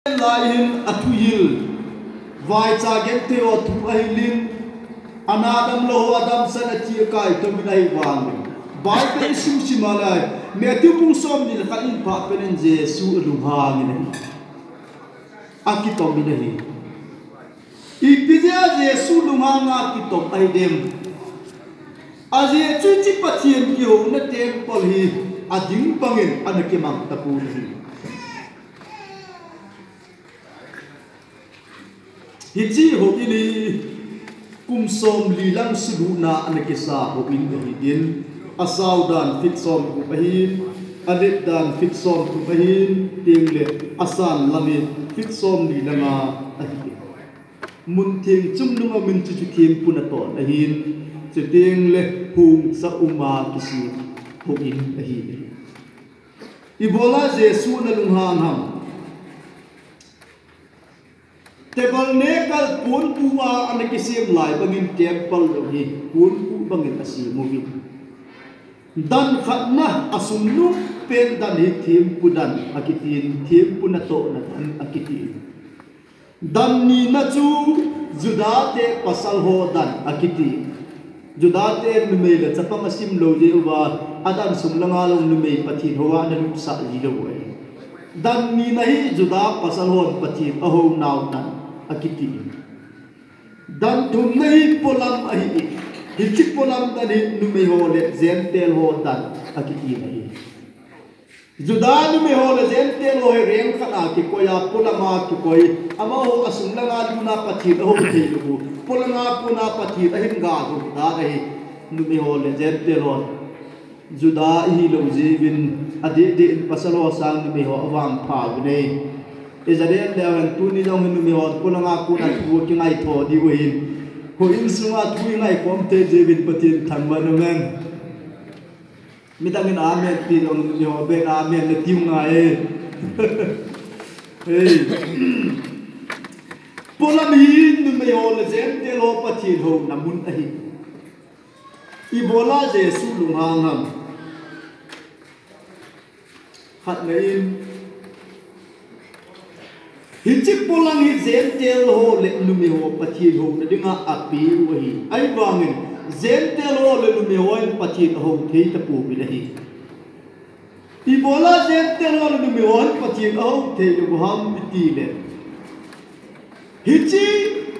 Lain atuhil vai cha gen teo thu ahilin anadam lo adam sana chi kai to minai wang bai pe su simalai me tu pung som ni ka in pa penen jesu lu hang ni akitom binahi ipizia jesu lu hang akitom aidem aje chu chi pathian ki ho na tem pol hi ading pangin anakimang tapu ni Hiji ho ini kumsom lilang suduna anakisa ho in asau dan fitsom ku pahin adet dan fitsom ku pahin tingle asan lami fitsom ni lama ahi mun ting chung nunga min chu kim punaton ahin chu tingle hung sa uma kisi ho in ahi ibola jesu na lunghang ham tebal nekal pun puwa anakisim lai bangin temple dohi pun pu bangin asi movie dan khatna asumnu pen dan hitim pudan akitin tim punato na akitin dan ni na chu judate pasal ho dan akiti judate numei la chapam asim lo je wa adan sumlanga long numei pathin howa na lu sa li lo dan ni nahi juda pasal ho pathin aho naw tan akiti dan thum nahi polam ahi hichi polam dan nume ho le zentel ho dan akiti nahi juda nume ho le zentel ho reng khana ki koya polama ki koi ama ho asum langa duna pathi ho theilu polanga puna pathi ahim ga ho da ahi nume ho le zentel ho juda hi lo jibin adi di pasal ho sang nume ho awang pha nei Israel lewan tuni dong hinu mi hot pulanga kuna tu ki ngai tho di win ho in sunga tu ngai kom te jebin patin thangwa no men mitangin amen ti dong mi ho be amen le tiu ngai hey pulam hin nu mi ho le jem te lo patin ho namun ahi ibola jesu lunghang ham khat ngai Hijik pulang hi zentel ho le numi ho pathin ho na dinga api wahi ai wangin zentel ho le numi ho in pathin ho thei ta pu bi lahi ibola zentel ho le numi ho in pathin ho thei lu ham ti le hiji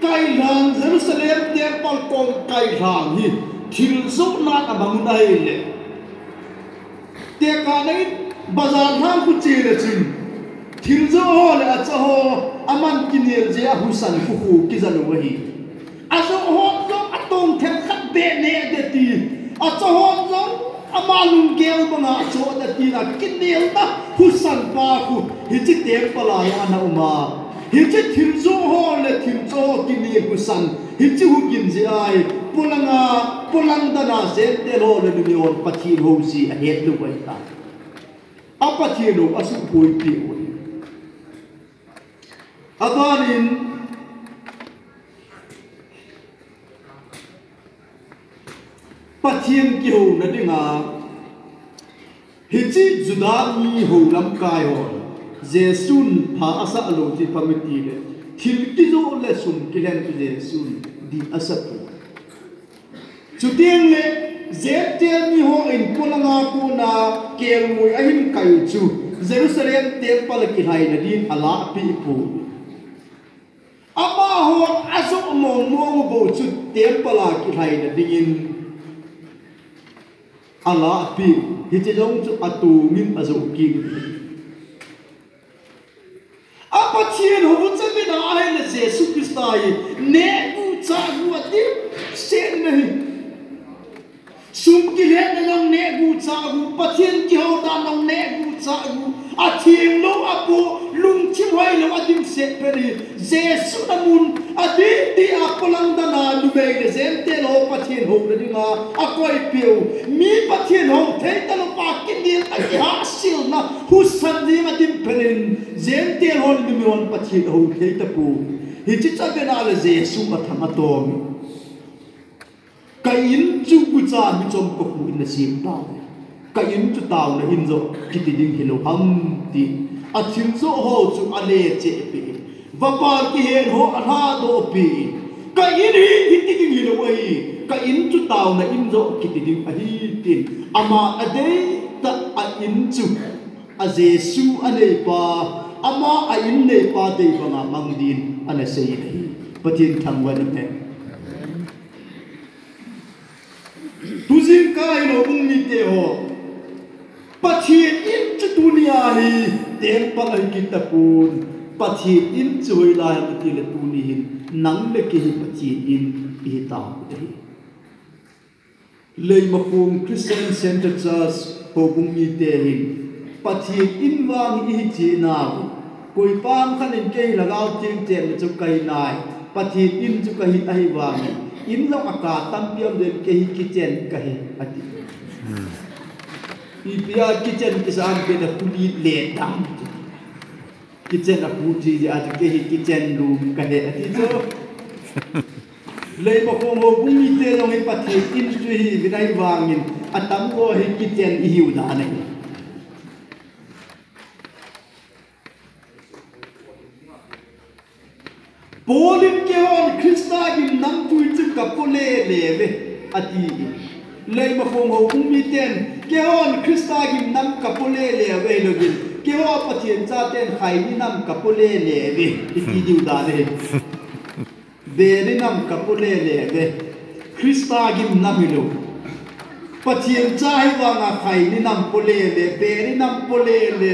kai lang Jerusalem temple kong kai lang hi thil zo na abang dai le te ka nei bazar ham ku che le chin Thilzo ho le achaho aman kinel je ahusan hu kizalu wahi aso ho zo atong them khat be ne de ti achaho zo amalung gel banga acho da ti na kinel ta husan pa ku hichi tem pala ya na uma hichi thilzo ho le thilzo kinel husan hichi hu kin je ai pulang da na se te lo le ni on pathin ho si a het lu wai ta apathin lo asu pui pi Adanin pathian ki ho na dinga hichi juda ni ho lam kai ho jesun pha asa alo ti pamiti le thil ki zo le sum kilen tu jesun di asapu chutieng le zetel ni ho in pulanga puna kelmui ahim kai chu Jerusalem temple ki hai na din ala pi pu Aba ho aso mong mong bo chu temple ki hai na dingin ala pi hiti dong chu atu min azo ki apa chien ho chu bi na ai na jesu kristai ne u cha hu ati sen nahi sum ki le na long ne gu cha gu pathian ki ho da long ne gu cha gu a thiem lo apo lung chim hoi lo adim se peri jesu namun adi di apolang dana lubei de zente lo pathian ho de dinga akoi piu mi pathian ho thei ta lo pa kin ni ta ki ha sil na hu san ni ma dim perin zente ho ni mi on pathian ho thei ta pu hi chi cha be na le jesu ma thama tom kai in chu ku cha mi chom ko hu in na sim ta kai in chu taw na in zo ki ti ding hilo ham ti a thil zo ho chu a le che pi va par ki hen ho a ha do pi ka in hi ti ding hi lo ai ka in chu taw na in zo ki ti ding a hi tin ama a de ta a in chu a jesu a nei pa ama a in nei pa de ba nga mang din ana sei nei patin thang wa na me tu jing kai no ung mi te ho patin in chu dunia hi ten pa ai ki ta pun patin in chui la ti le tu ni hin nang le ki patin in hi ta dei lei ma phum Christian Center Church ho bung mi te hin patin in wang hi chi na koi pam khan in ke lagao ting chen chu kai nai patin in chu kai ai wang in lo aka tam piam den ke hi kitchen ka hi ati ipia kitchen kisan ke da puli le dam kitchen a puji ja ke hi kitchen room ka he ati so lei ma ko mo bung mi te lo hi patin in chu hi vinai wangin atam ko hi kitchen i hiu da nei Polin ke on Krista gim nam tui chu kapole leve ati lei ma khong ho kum mi ten ke on Krista gim nam kapole leve login ke ho pathian cha ten khai ni nam kapole leve iti diu da le be ni nam kapole leve Krista gim nam hilo pathian cha hi wa nga khai ni nam pole le be ni nam pole le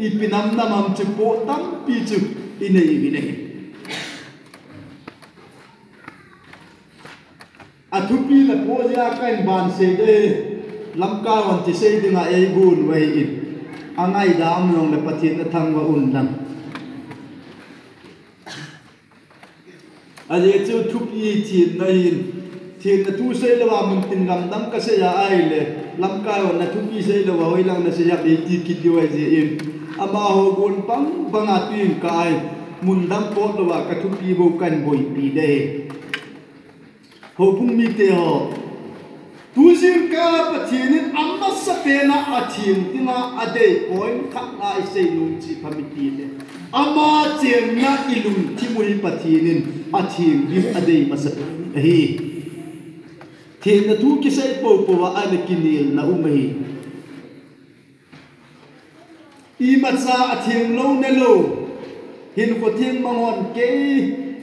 ipinam namam chu po tam pi chu inei bi nei athupi la pozia kain ban se de lamka wan ti se dinga ei gun wei in angai dam long le pathin na thang wa un lam ale chu thupi thin na in thin na tu se la wa mun tin gam dam ka se ya ai le lamka wan na thupi se la wa hoi lang na se ya be ti ki ti wai je in ama ho gun pang banga tin kai mun dam po lo wa ka thupi bo kan boi pi de ho bung mi te ho tu jin ka pathin amma sa pe na athin tinga ade point khak ai se nu chi phamiti le ama chen na ilum thi mui pathin athin bi ade masa hi the na tu ki sai po po wa an kinil na umhi I matsa athin lo ne lo hin ko thing mangon ke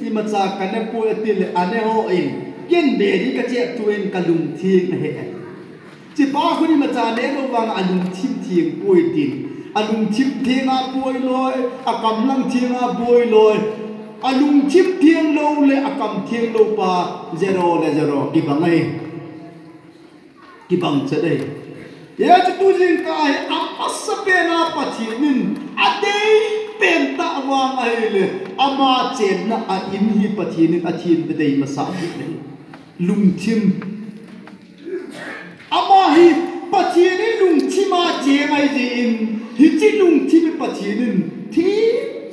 I matsa kan pu atil ane ho in ken be ri ka che tuen kalung thing he chi pa khuni ma cha ne lo wang alung thim thing poi tin alung thim thing a poi loi akam lang thing a poi loi alung thim thing lo le akam thing lo pa zero le zero ki bangai ki bang che dei ye chu tu jing kai apasa pe na pathinin adei pen ta wang ai le ama chen na a in hi pathinin athin be dei ma sa hi lung thim ama hi pathian lung thima che mai ji in hi chi lung thim pathian thi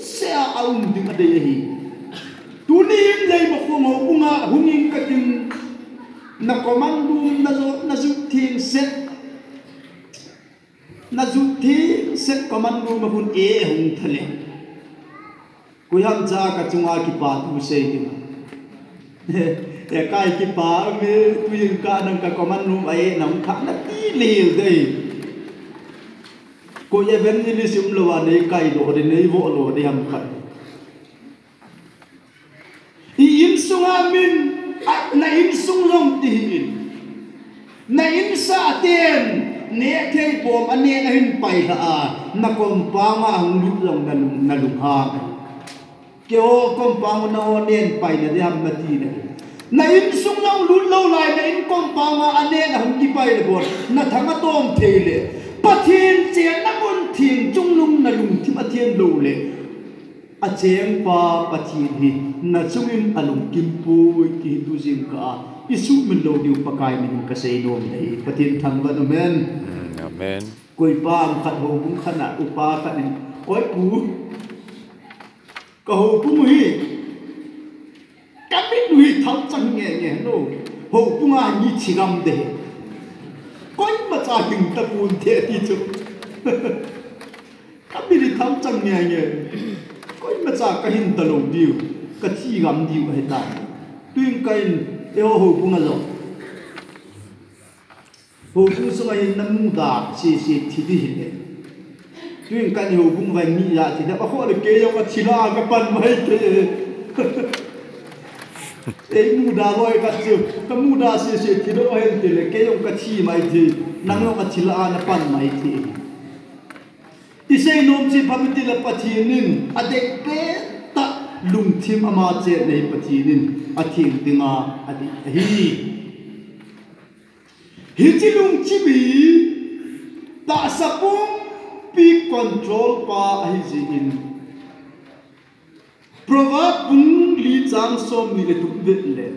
se aung ding ade hi tunin lei ma khom ho bunga hungin ka tin na komandum na zu thing set na zu thing set komandum ma hun e hung thale kuyam ja ka chunga ki pa tu sei ki kai ki pa me tuin ka nang ka komandum ai nam kha na ti lil dei ko evangelism lo wa nei kai do de nei vo lo de ham kha I in sunga min na in sung long ti in na in sa ten ne thei bom ane na hin pai ha na kom pa ma hung lu long na lung ha ke o kom pa na o nen pai na de ham na ti na in sung long lu lo lai na in kom pa ma ane na hung ki pai le bon na thanga tom thele pathin chen na mun thing chung lung na lung thim athian lo le a cheng pa pathin hi na chungin alung kim pu ki tu jing ka isu min lo diu pakai min ka sei nom nei pathin thang wa amen amen koi pa am khat ho bung khana upa khat oi pu ka ho pu hi ka mi nui thau chang nge nge no ho pu nga ni chigam de koi ma cha hing ta pun the ti chu ka mi ri thau gam chẳng nghe nghe coi mà cha cái hình tờ lồng điu cái chi gam điu hết ta tuyên cái eo hồ bung à rồi hồ bung số này năm mu đà xì thì đi hết tuyên cái hồ bung vài mi ra thì đã bao nhiêu cái kêu mà chỉ là cái pan mấy cái mu đà rồi cái mu đà xì thì đó hết thì là kêu cái chi mấy thì nang cái chỉ là nó pan mấy thì isay nom si pamiti la patinin adek pe ta lung thim ama che nei patinin athing tinga adi hi chi lung chi bi ta sapung pi control pa hi ji in proverb bung li chang som ni le tu vet le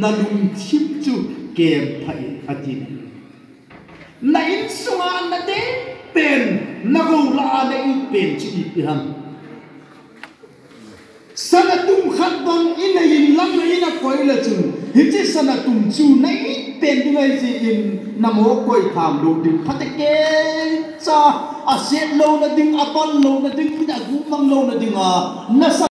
na lung chim chu kem phai adi na in sunga na de pen nago la de i pen chi i ham sanatum khat bang in a in lam in a koi la chu hi chi sanatum chu nei pen du lai ji in namo koi tham lo ding phatake cha a set lo na ding apal lo na ding ida gu mang lo na ding a na